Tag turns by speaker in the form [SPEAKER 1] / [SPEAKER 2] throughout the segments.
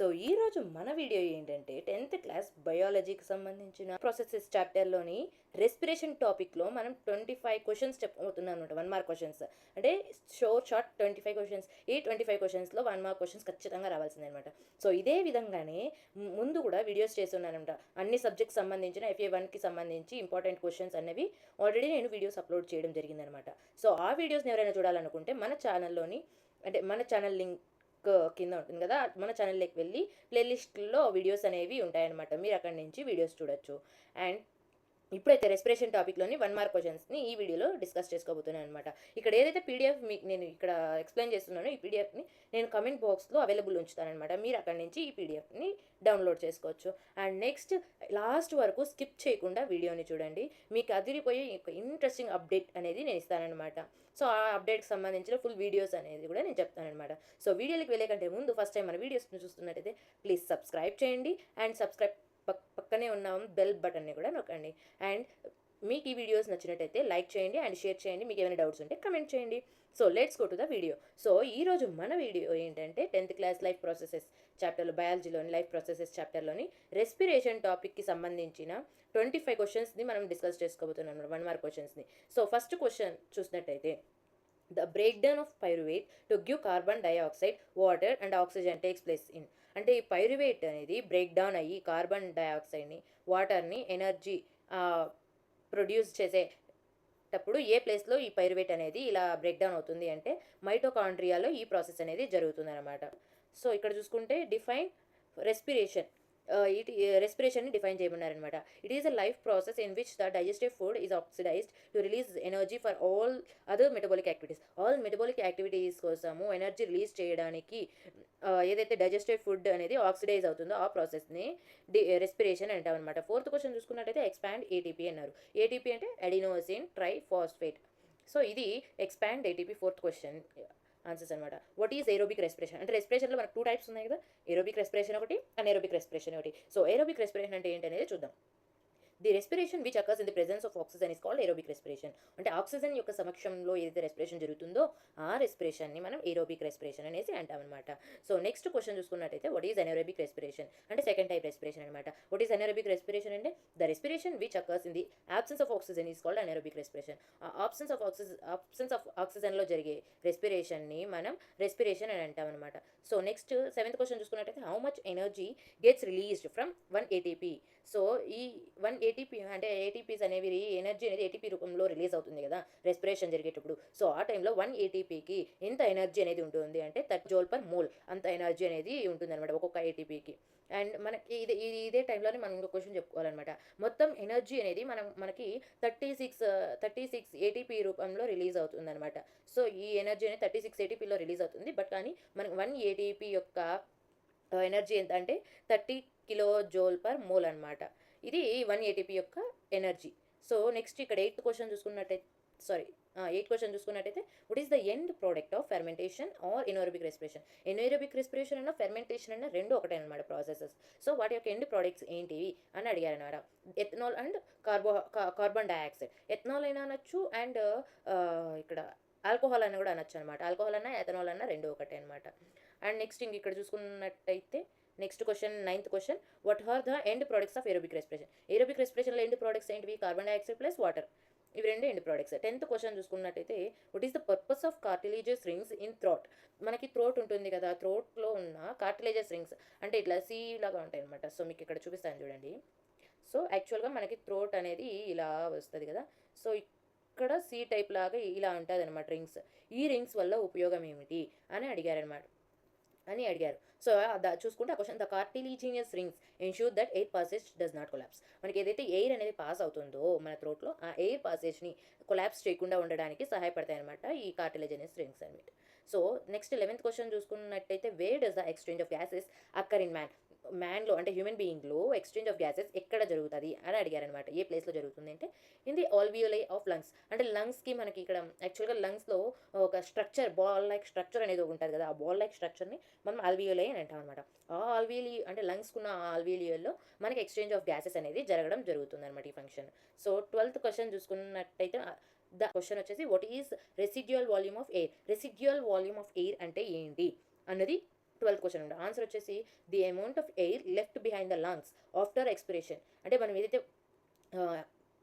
[SPEAKER 1] So ఈరోజు మన video ఏంటంటే 10th క్లాస్ బయాలజీకి సంబంధించిన ప్రాసెసెస్ చాప్టర్లోని రెస్పిరేషన్ టాపిక్లో మనం 25 క్వశ్చన్స్ చెప్పబోతున్నాం అనమాట. 1 మార్క్ క్వశ్చన్స్ అంటే షార్ట్ 25 క్వశ్చన్స్. ఈ 25 క్వశ్చన్స్లో 1 మార్క్ క్వశ్చన్స్ ఖచ్చితంగా రావాల్సిందే అనమాట. సో ఇదే విధంగానే ముందు కూడా వీడియోస్ చేస్తున్నానమాట. అన్ని సబ్జెక్ట్స్ సంబంధించిన FA1కి సంబంధించి ఇంపార్టెంట్ క్వశ్చన్స్ అనేవి ఆల్రెడీ నేను వీడియోస్ అప్లోడ్ చేయడం జరిగిందనమాట. సో ఆ వీడియోస్ని ఎవరైనా చూడాలనుకుంటే మన ఛానల్లోని మన ఛానల్ లింక్ కింద ఉంటుంది కదా, మన ఛానల్లోకి వెళ్ళి ప్లేలిస్ట్లో వీడియోస్ అనేవి ఉంటాయన్నమాట. మీరు అక్కడి నుంచి వీడియోస్ చూడొచ్చు. అండ్ ఇప్పుడైతే రెస్పిరేషన్ టాపిక్లోని 1 మార్క్ క్వశ్చన్స్ని ఈ వీడియోలో డిస్కస్ చేసుకోబోతున్నాను అనమాట. ఇక్కడ ఏదైతే పీడిఎఫ్ మీకు నేను ఇక్కడ ఎక్స్ప్లెయిన్ చేస్తున్నానో ఈ పీడిఎఫ్ని నేను కమెంట్ బాక్స్లో అవైలబుల్ ఉంచుతానమాట. మీరు అక్కడి నుంచి ఈ పీడిఎఫ్ని డౌన్లోడ్ చేసుకోవచ్చు. అండ్ నెక్స్ట్ లాస్ట్ వరకు స్కిప్ చేయకుండా వీడియోని చూడండి. మీకు అదిరిపోయే ఇంట్రెస్టింగ్ అప్డేట్ అనేది నేను ఇస్తానమాట. సో ఆ అప్డేట్కి సంబంధించిన ఫుల్ వీడియోస్ అనేది కూడా నేను చెప్తానమాట. సో వీడియోకి వెళ్ళే కంటే ముందు ఫస్ట్ టైం మన వీడియోస్ని చూస్తున్నట్టయితే ప్లీజ్ సబ్స్క్రైబ్ చేయండి. అండ్ పక్కనే ఉన్న బెల్ బటన్ని కూడా నొక్కండి. అండ్ మీకు ఈ వీడియోస్ నచ్చినట్టయితే లైక్ చేయండి అండ్ షేర్ చేయండి. మీకు ఏమైనా డౌట్స్ ఉంటే కమెంట్ చేయండి. So let's go to the video. So ఈరోజు మన వీడియో ఏంటంటే 10th క్లాస్ లైఫ్ ప్రాసెసెస్ చాప్టర్లో బయాలజీలోని లైఫ్ ప్రాసెసెస్ చాప్టర్లోని రెస్పిరేషన్ టాపిక్కి సంబంధించిన 25 క్వశ్చన్స్ని మనం డిస్కస్ చేసుకోబోతున్నాం, 1 మార్క్ క్వశ్చన్స్ని. సో ఫస్ట్ క్వశ్చన్ చూసినట్టయితే the breakdown of pyruvate to give carbon dioxide, water and oxygen takes place in. అంటే ఈ పైరువేట్ అనేది బ్రేక్ డౌన్ అయ్యి కార్బన్ డైఆక్సైడ్ని, వాటర్ని, ఎనర్జీ ప్రొడ్యూస్ చేసేటప్పుడు ఏ ప్లేస్లో ఈ పైరువేట్ అనేది ఇలా బ్రేక్ డౌన్ అవుతుంది అంటే మైటోకాండ్రియాలో ఈ ప్రాసెస్ అనేది జరుగుతుంది అనమాట. సో ఇక్కడ చూసుకుంటే డిఫైన్ రెస్పిరేషన్. రెస్పిరేషన్ని డిఫైన్ చేయమన్నారనమాట. It is a life process in which the digestive food is oxidised to release energy for all other metabolic activities. All metabolic activities కోసము ఎనర్జీ రిలీజ్ చేయడానికి ఏదైతే డైజెస్టివ్ ఫుడ్ అనేది oxidise అవుతుందో ఆ ప్రాసెస్ని respiration అంటాం అనమాట. 4th క్వశ్చన్ చూసుకున్నట్టయితే ఎక్స్పాండ్ ATP అన్నారు. ATP అంటే అడినోసిన్ ట్రైఫాస్ఫేట్. సో ఇది expand ATP 4th question answers అనమాట. వాట్ ఈజ్ ఏరోబిక్ రెస్పిరేషన్ అంటే రెస్పిరేషన్లో మనకు 2 టైప్స్ ఉన్నాయి కదా, ఏరోబిక్ రెస్పిరేషన్ ఒకటి, అనెరోబిక్ రెస్పిరేషన్ ఒకటి. సో ఏరోబిక్ రెస్పిరేషన్ అంటే ఏంటనేది చూద్దాం. The respiration which occurs in the presence of oxygen is called aerobic respiration. అంటే ఆక్సిజన్ యొక్క సమక్షంలో ఏదైతే రెస్పిరేషన్ జరుగుతుందో ఆ రెస్పిరేషన్ని మనం ఏరోబిక్ రెస్పిరేషన్ అనేసి అంటామన్నమాట. సో నెక్స్ట్ క్వశ్చన్ చూసుకున్నట్టయితే వాట్ ఈజ్ అనెరోబిక్ రెస్పిరేషన్ అంటే సెకండ్ టైప్ రెస్పిరేషన్ అనమాట. వాట్ ఈజ్ అనెరోబిక్ రెస్పిరేషన్ అంటే the respiration which occurs in the absence of oxygen is called anaerobic respiration. Absence of ఆక్సిజన్లో జరిగే రెస్పిరేషన్ని మనం రెస్పిరేషన్ అని అంటామన్నమాట. సో నెక్స్ట్ 7th క్వశ్చన్ చూసుకున్నట్టయితే how much energy gets released from 1 ATP. So ఈ 1 ATP అంటే ATPs అనేవి ఎనర్జీ అనేది ATP రూపంలో రిలీజ్ అవుతుంది కదా రెస్పిరేషన్ జరిగేటప్పుడు. సో ఆ టైంలో 1 ATPకి ఎంత ఎనర్జీ అనేది ఉంటుంది అంటే 30 J/mol అంత ఎనర్జీ అనేది ఉంటుంది అనమాట ఒక్కొక్క ATPకి. అండ్ మనకి ఇదే టైంలోనే మనం ఇంకో క్వశ్చన్ చెప్పుకోవాలన్నమాట. మొత్తం ఎనర్జీ అనేది మనకి 36 ATP రూపంలో రిలీజ్ అవుతుంది అనమాట. సో ఈ ఎనర్జీ అనేది 36 ATPలో రిలీజ్ అవుతుంది. బట్ కానీ మనకి 1 ATP యొక్క ఎనర్జీ ఎంత అంటే 30 kJ/mol అనమాట. ఇది 1 ATP యొక్క ఎనర్జీ. సో నెక్స్ట్ ఇక్కడ 8th క్వశ్చన్ చూసుకున్నట్టయితే 8th క్వశ్చన్ చూసుకున్నట్టయితే what is the end product of fermentation or anaerobic respiration. Anaerobic respiration అన్న ఫెర్మెంటేషన్ అన్న రెండు ఒకటే అనమాట ప్రాసెసెస్. సో వాటి యొక్క ఎండ్ ప్రోడక్ట్స్ ఏంటివి అని అడిగారు అనమాట. Ethanol and carbon dioxide. Ethanol అయినా అనొచ్చు అండ్ ఇక్కడ ఆల్కహాల్ అని కూడా అనొచ్చు అనమాట. ఆల్కహాల్ అన్న ఎథనాల్ అన్న రెండు ఒకటే అనమాట. అండ్ నెక్స్ట్ ఇంక ఇక్కడ చూసుకున్నట్టయితే next question 9th question what are the end products of aerobic respiration. Aerobic రెస్పిరేషన్లో ఎండ్ ప్రోడక్ట్స్ ఏంటివి? Carbon dioxide plus water. ఇవి రెండు ఎండ్ ప్రోడక్ట్స్. 10th క్వశ్చన్ చూసుకున్నట్టయితే what is the purpose of cartilages rings in throat. మనకి throat ఉంటుంది కదా, థ్రోట్లో ఉన్న cartilages rings అంటే ఇట్లా సీ లాగా ఉంటాయి అనమాట. సో మీకు ఇక్కడ చూపిస్తాను చూడండి. సో యాక్చువల్గా మనకి థ్రోట్ అనేది ఇలా వస్తుంది కదా, సో ఇక్కడ సీ టైప్ లాగా ఇలా ఉంటుంది అనమాట రింగ్స్. ఈ రింగ్స్ వల్ల ఉపయోగం ఏమిటి అని అడిగారు. సో చూసుకుంటే ఆ question the cartilaginous rings ensure that air passage does not collapse. మనకి ఏదైతే ఎయిర్ అనేది పాస్ అవుతుందో మన థ్రోట్లో ఆ ఎయిర్ పాసేజ్ని కొలాప్స్ చేయకుండా ఉండడానికి సహాయపడతాయి అనమాట ఈ కార్టిలేజినియస్ రింగ్స్ అనమాట. సో నెక్స్ట్ 11th క్వశ్చన్ చూసుకున్నట్టయితే where does the exchange of gases occur in మ్యాన్లో అంటే హ్యూమన్ బీయింగ్లో ఎక్స్చేంజ్ ఆఫ్ గ్యాసెస్ ఎక్కడ జరుగుతుంది అని అడిగారనమాట. ఏ ప్లేస్లో జరుగుతుంది అంటే in the alveoli of lungs. అంటే లంగ్స్కి మనకి ఇక్కడ యాక్చువల్గా లంగ్స్లో ఒక స్ట్రక్చర్ బాల్ లైక్ స్ట్రక్చర్ అనేది ఉంటుంది కదా, ఆ బాల్ లైక్ స్ట్రక్చర్ని మనం ఆల్వియోలై అని అంటాం అనమాట. ఆ ఆల్వియోలి అంటే లంగ్స్కున్న ఆల్వియోలియోలో మనకి ఎక్స్చేంజ్ ఆఫ్ గ్యాసెస్ అనేది జరగడం జరుగుతుంది అనమాట ఈ ఫంక్షన్. సో 12th క్వశ్చన్ చూసుకున్నట్టయితే ద క్వశ్చన్ వచ్చేసి what is residual volume of air. Residual volume of air అంటే ఏంటి అన్నది 12th క్వశ్చన్ అండి. ఆన్సర్ వచ్చేసి the amount of air left behind the lungs after expiration. అంటే మనం ఏదైతే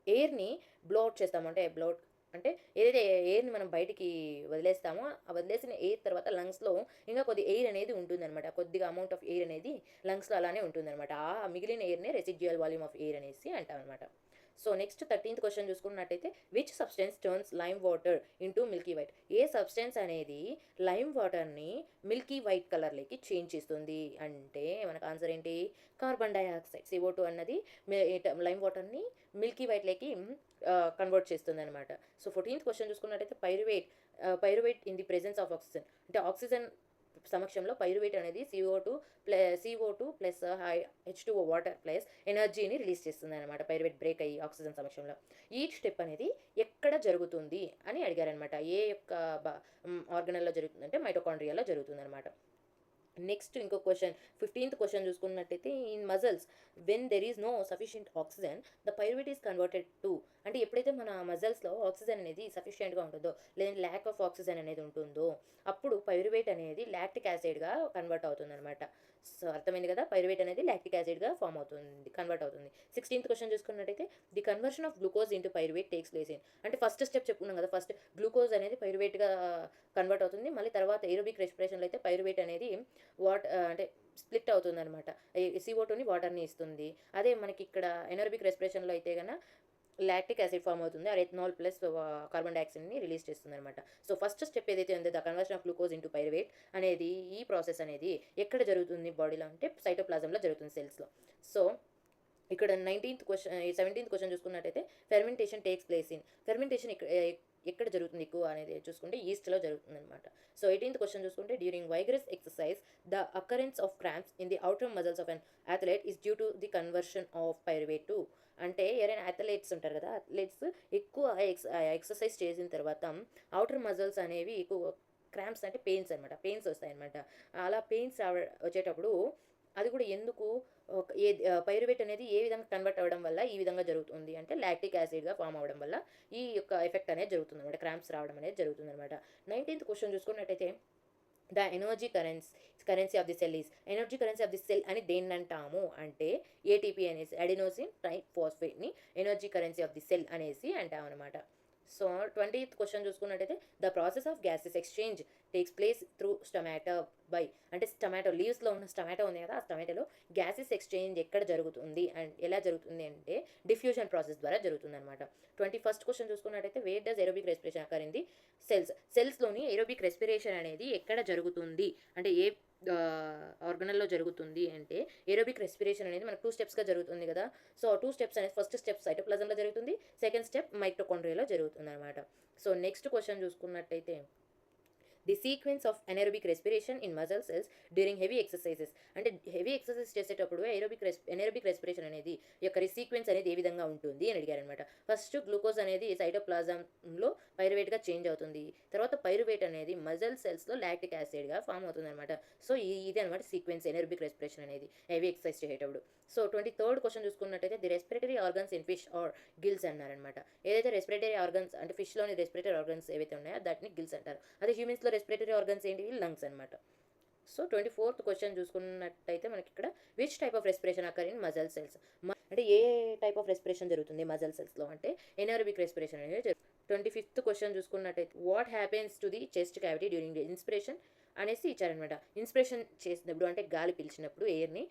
[SPEAKER 1] ఎయిర్ని బ్లోఅవుట్ చేస్తాము, అంటే బ్లోఅవుట్ అంటే ఏదైతే ఎయిర్ని మనం బయటికి వదిలేస్తామో ఆ వదిలేసిన ఎయిర్ తర్వాత లంగ్స్లో ఇంకా కొద్ది ఎయిర్ అనేది ఉంటుందన్నమాట. కొద్దిగా అమౌంట్ ఆఫ్ ఎయిర్ అనేది లంగ్స్లో అలానే ఉంటుందన్నమాట. ఆ మిగిలిన ఎయిర్నే రెసిడ్యుయల్ వాల్యూమ్ ఆఫ్ ఎయిర్ అనేసి అంటాం అనమాట. సో నెక్స్ట్ 13th క్వశ్చన్ చూసుకున్నట్టయితే which substance turns lime water into Milky white. A substance అనేది లైమ్ వాటర్ని మిల్కీ వైట్ కలర్లోకి చేంజ్ చేస్తుంది అంటే మనకు ఆన్సర్ ఏంటి? కార్బన్ డైఆక్సైడ్, CO2 అన్నది లైమ్ వాటర్ని మిల్కీ వైట్లోకి కన్వర్ట్ చేస్తుంది అనమాట. సో 14th క్వశ్చన్ చూసుకున్నట్టయితే pyruvate in the presence of oxygen. అంటే ఆక్సిజన్ సమక్షంలో పైరువేట్ అనేది CO2 plus H2O water plus ఎనర్జీని రిలీజ్ చేస్తుంది అనమాట. పైరువేట్ బ్రేక్ అయ్యి ఆక్సిజన్ సమక్షంలో. ఈ స్టెప్ అనేది ఎక్కడ జరుగుతుంది అని అడిగారనమాట. ఏ యొక్క ఆర్గనల్లో జరుగుతుందంటే మైటోకాండ్రియాలో జరుగుతుంది అనమాట. నెక్స్ట్ ఇంకో క్వశ్చన్ 15th క్వశ్చన్ చూసుకున్నట్టయితే in muscles when there is no sufficient oxygen the pyruvate is converted to. అంటే ఎప్పుడైతే మన మజల్స్లో ఆక్సిజన్ అనేది సఫిషియెంట్గా ఉంటుందో లేదా ల్యాక్ ఆఫ్ ఆక్సిజన్ అనేది ఉంటుందో అప్పుడు పైరువేట్ అనేది లాక్టిక్ యాసిడ్గా కన్వర్ట్ అవుతుంది అనమాట. సో అర్థమైంది కదా, పైరువేట్ అనేది లాక్టిక్ యాసిడ్గా కన్వర్ట్ అవుతుంది. 16th క్వశ్చన్ చూసుకున్నట్టయితే the conversion of glucose into pyruvate takes place in. అంటే ఫస్ట్ స్టెప్ చెప్పుకున్నాం కదా, ఫస్ట్ గ్లూకోజ్ అనేది పైరువేట్గా కన్వర్ట్ అవుతుంది. మళ్ళీ తర్వాత ఏరోబిక్ రెస్పిరేషన్లో అయితే పైరువేట్ అనేది అంటే స్ప్లిట్ అవుతుంది అనమాట. CO2ని వాటర్ని ఇస్తుంది. అదే మనకి ఇక్కడ ఎనరోబిక్ రెస్పిరేషన్లో అయితే కనుక లాక్టిక్ యాసిడ్ ఫామ్ అవుతుంది. ఆ ఎథనాల్ ప్లస్ కార్బన్ డైఆక్సైడ్ని రిలీజ్ చేస్తుంది అనమాట. సో ఫస్ట్ స్టెప్ ఏదైతే ఉందో the conversion of glucose into pyruvate అనేది ఈ ప్రాసెస్ అనేది ఎక్కడ జరుగుతుంది బాడీలో అంటే సైటోప్లాజంలో జరుగుతుంది, సెల్స్లో. సో ఇక్కడ 17th క్వశ్చన్ చూసుకున్నట్టయితే fermentation takes place in. Fermentation ఎక్కడ జరుగుతుంది ఎక్కువ అనేది చూసుకుంటే ఈస్ట్లో జరుగుతుంది అనమాట. సో 18th క్వశ్చన్ చూసుకుంటే during vigorous exercise the occurrence of cramps in the outer muscles of an athlete is due to the conversion of pyruvate to. అంటే ఎవరైనా అథ్లెట్స్ ఉంటారు కదా, అథ్లెట్స్ ఎక్కువ ఎక్సర్సైజ్ చేసిన తర్వాత అవుటర్ మజిల్స్ అనేవి ఎక్కువ క్రాంప్స్ అంటే పెయిన్స్ అనమాట, పెయిన్స్ వస్తాయన్నమాట. అలా పెయిన్స్ వచ్చేటప్పుడు అది కూడా ఎందుకు పైరువేట్ అనేది ఏ విధంగా కన్వర్ట్ అవ్వడం వల్ల ఈ విధంగా జరుగుతుంది అంటే లాక్టిక్ యాసిడ్గా ఫామ్ అవ్వడం వల్ల ఈ యొక్క ఎఫెక్ట్ అనేది జరుగుతుంది అనమాట, క్రాంప్స్ రావడం అనేది జరుగుతుంది అనమాట. 19th క్వశ్చన్ చూసుకున్నట్టయితే the energy currency of the cell is. Energy currency of the cell అని దేన్ని అంటాము అంటే ATP అనేసి అడినోసిన్ ట్రైఫాస్ఫేట్ని energy currency of the cell అనేసి అంటాం అనమాట. సో 20th క్వశ్చన్ చూసుకున్నట్టయితే the process of gases exchange takes place through stomata by. అంటే స్టొమాటో లీవ్స్లో ఉన్న స్టొమాటో ఉంది కదా, ఆ స్టొమాటోలో గ్యాసెస్ ఎక్స్చేంజ్ ఎక్కడ జరుగుతుంది అండ్ ఎలా జరుగుతుంది అంటే డిఫ్యూజన్ ప్రాసెస్ ద్వారా జరుగుతుంది అనమాట. 21st క్వశ్చన్ చూసుకున్నట్టయితే where does aerobic respiration occur in the సెల్స్లోని ఏరోబిక్ రెస్పిరేషన్ అనేది ఎక్కడ జరుగుతుంది అంటే ఏ ఆర్గనల్లో జరుగుతుంది అంటే ఏరోబిక్ రెస్పిరేషన్ అనేది మనకు 2 స్టెప్స్గా జరుగుతుంది కదా. సో 2 స్టెప్స్ అనేది ఫస్ట్ స్టెప్ సైటోప్లాజంలో జరుగుతుంది, సెకండ్ స్టెప్ మైటోకాండ్రియాలో జరుగుతుంది అనమాట. సో నెక్స్ట్ క్వశ్చన్ చూసుకున్నట్టయితే the sequence of anaerobic respiration in muscle cells during heavy exercises. అంటే హెవీ ఎక్సర్సైజ్ చేసేటప్పుడు ఎనరోబిక్ రెస్పిరేషన్ అనేది యొక్క సీక్వెన్స్ అనేది ఏ విధంగా ఉంటుంది అని అడిగారనమాట. ఫస్ట్ గ్లూకోజ్ అనేది సైటోప్లాజంలో పైరువేట్గా చేంజ్ అవుతుంది, తర్వాత పైరువేట్ అనేది మజిల్ సెల్స్లో లాక్టిక్ యాసిడ్గా ఫామ్ అవుతుంది అనమాట. సో ఇది అనమాట సీక్వెన్స్ ఎనరోబిక్ రెస్పిరేషన్ అనేది హెవీ ఎక్సర్సైజ్ చేసేటప్పుడు. సో 23rd క్వశ్చన్ చూసుకున్నట్టయితే the respiratory organs in fish are gills అన్నారనమాట. ఏదైతే రెస్పిరేటరీ ఆర్గన్స్ అంటే ఫిష్లోని రెస్పిరేటరీ ఆర్గన్స్ ఏవైతే ఉన్నాయో దాటిని గిల్స్ అంటారు. అదే హ్యూమన్స్లో రెస్పిరేటరీ ఆర్గన్స్ ఏంటివి? లంగ్స్ అనమాట. సో 24th క్వశ్చన్ చూసుకున్నట్టయితే మనకి ఇక్కడ which type of respiration occur in muscle cells. అంటే ఏ టైప్ ఆఫ్ రెస్పిరేషన్ జరుగుతుంది మజిల్ సెల్స్లో అంటే ఎనరోబిక్ రెస్పిరేషన్ అనేది జరుగుతుంది. 25th క్వశ్చన్ చూసుకున్నట్టయితే what happens to the chest cavity during the inspiration అనేసి ఇచ్చారనమాట. ఇన్స్పిరేషన్ చేసినప్పుడు అంటే గాలి పీల్చినప్పుడు ఎయిర్ని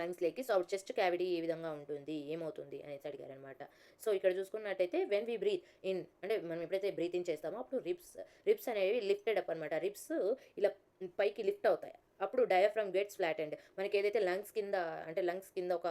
[SPEAKER 1] లంగ్స్లోకి. సో చెస్ట్ క్యావిటీ ఏ విధంగా ఉంటుంది, ఏమవుతుంది అనేసి అడిగారనమాట. సో ఇక్కడ చూసుకున్నట్టయితే వెన్ వీ బ్రీత్ ఇన్ అంటే మనం ఎప్పుడైతే బ్రీత్ ఇన్ చేస్తామో అప్పుడు రిబ్స్ అనేవి లిఫ్టెడ్ అప్ అనమాట. రిబ్స్ ఇలా పైకి లిఫ్ట్ అవుతాయి. అప్పుడు డయాఫ్రమ్ గెట్స్ ఫ్లాటెండ్. మనకి ఏదైతే లంగ్స్ కింద ఒక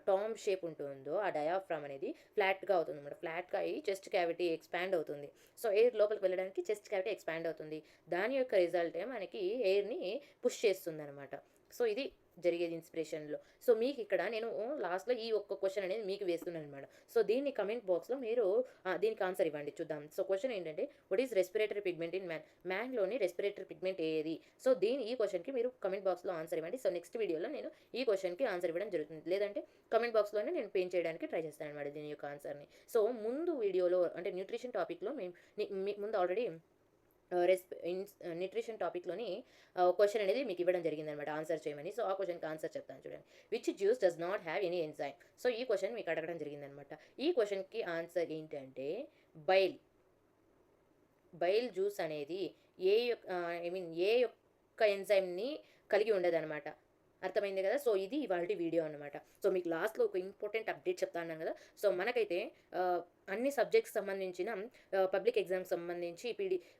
[SPEAKER 1] టామ్ షేప్ ఉంటుందో ఆ డయాఫ్రమ్ అనేది ఫ్లాట్గా అవుతుంది అనమాట. ఫ్లాట్గా అయ్యి చెస్ట్ క్యావిటీ ఎక్స్పాండ్ అవుతుంది. సో ఎయిర్ లోపలికి వెళ్ళడానికి చెస్ట్ క్యావిటీ ఎక్స్పాండ్ అవుతుంది. దాని యొక్క రిజల్టే మనకి ఎయిర్ని పుష్ చేస్తుంది అనమాట. సో ఇది జరిగేది ఇన్స్పిరేషన్లో. సో మీకు ఇక్కడ నేను లాస్ట్లో ఈ ఒక్క క్వశ్చన్ అనేది మీకు వేస్తున్నాను అనమాట. సో దీన్ని కమెంట్ బాక్స్లో మీరు దీనికి ఆన్సర్ ఇవ్వండి చూద్దాం. సో క్వశ్చన్ ఏంటంటే what is respiratory pigment in మ్యాన్లోని రెస్పిరేటరీ పిగ్మెంట్ ఏది. సో ఈ క్వశ్చన్కి మీరు కమెంట్ బాక్స్లో ఆన్సర్ ఇవ్వండి. సో నెక్స్ట్ వీడియోలో నేను ఈ క్వశ్చన్కి ఆన్సర్ ఇవ్వడం జరుగుతుంది, లేదంటే కమెంట్ బాక్స్లోనే నేను పెయిన్ చేయడానికి ట్రై చేస్తాను అనమాట దీని యొక్క ఆన్సర్ని. సో ముందు వీడియోలో అంటే న్యూట్రిషన్ టాపిక్లో మేము ముందు ఆల్రెడీ న్యూట్రిషన్ టాపిక్లోని క్వశ్చన్ అనేది మీకు ఇవ్వడం జరిగిందనమాట ఆన్సర్ చేయమని. సో ఆ క్వశ్చన్కి ఆన్సర్ చెప్తాను చూడండి. Which juice does not have any enzyme. So ఈ క్వశ్చన్ మీకు అడగడం జరిగిందనమాట. ఈ క్వశ్చన్కి ఆన్సర్ ఏంటంటే బైల్. బైల్ జ్యూస్ అనేది ఏ యొక్క ఎంజైమ్ని కలిగి ఉండదనమాట. అర్థమైంది కదా. సో ఇది ఇవాల్టి వీడియో అనమాట. సో మీకు లాస్ట్లో ఒక ఇంపార్టెంట్ అప్డేట్ చెప్తా అన్నాను కదా. సో మనకైతే అన్ని సబ్జెక్ట్స్ సంబంధించిన పబ్లిక్ ఎగ్జామ్స్ సంబంధించి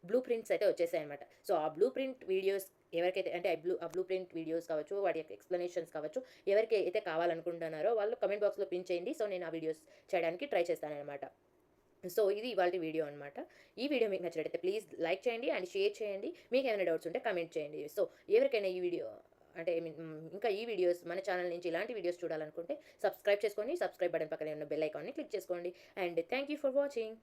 [SPEAKER 1] బ్లూ ప్రింట్స్ అయితే వచ్చేసాయన్నమాట. సో ఆ బ్లూ ప్రింట్ వీడియోస్ ఎవరికైతే అంటే ఆ బ్లూ ప్రింట్ వీడియోస్ కావచ్చు, వాటి యొక్క ఎక్స్ప్లెనేషన్స్ కావచ్చు, ఎవరికి అయితే కావాలనుకుంటున్నారో వాళ్ళు కమెంట్ బాక్స్లో పిన్ చేయండి. సో నేను ఆ వీడియోస్ చేయడానికి ట్రై చేస్తానన్నమాట. సో ఇది ఇవాల్టి వీడియో అనమాట. ఈ వీడియో మీకు నచ్చినట్టయితే ప్లీజ్ లైక్ చేయండి అండ్ షేర్ చేయండి. మీకు ఏమైనా డౌట్స్ ఉంటే కమెంట్ చేయండి. సో ఎవరికైనా ఈ వీడియో అంటే ఇంకా ఈ వీడియోస్ మన ఛానల్ నుంచి ఇలాంటి వీడియోస్ చూడాలనుకుంటే సబ్స్క్రైబ్ చేసుకోండి. సబ్స్క్రైబ్ బటన్ పక్కనే ఉన్న బెల్ ఐకాన్ని క్లిక్ చేసుకోండి. And thank you for watching.